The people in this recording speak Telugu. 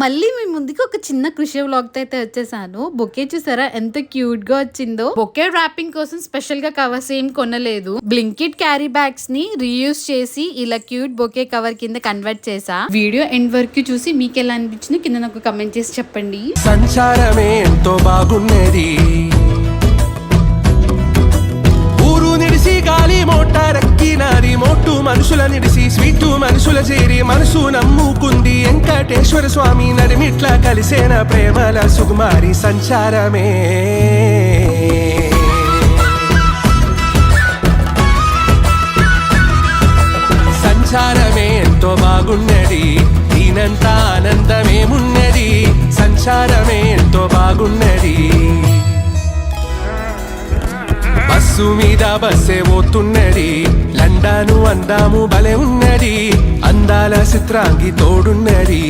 మళ్ళీ మీ ముందుకి ఒక చిన్న కృషి వ్లాగ్ తో అయితే వచ్చేసాను. బొకే చూసారా ఎంత క్యూట్ గా వచ్చిందో. బొకే ర్యాపింగ్ కోసం స్పెషల్ గా కవర్స్ ఏం కొనలేదు. బ్లింకిట్ క్యారీ బ్యాగ్స్ ని రీయూజ్ చేసి ఇలా క్యూట్ బొకే కవర్ కింద కన్వర్ట్ చేసా. వీడియో ఎండ్ వరకు చూసి మీకు ఎలా అనిపించింది కింద నాకు కమెంట్ చేసి చెప్పండి. సంచారమే ఎంతో బాగున్నది, ఊరు నిడిసి గాలి మోటారెక్కినాది, మోటు మనుషుల నిడిసి స్వీటు మనుషుల చేరి మనసు నమ్ముకుంది వెంకటేశ్వర స్వామి నడిమిట్ల కలిసేన ప్రేమల సుకుమారి. సంచారమే సంచారమే ఎంతో బాగున్నది, దీనంత ఆనందమేమున్నది. సంచారమే ఎంతో బాగున్నది, బస్సు మీద బస్సే పోతున్నది, లండాను అందాము భలే ఉన్నది, అందాల చిత్రాంగి తోడున్నది.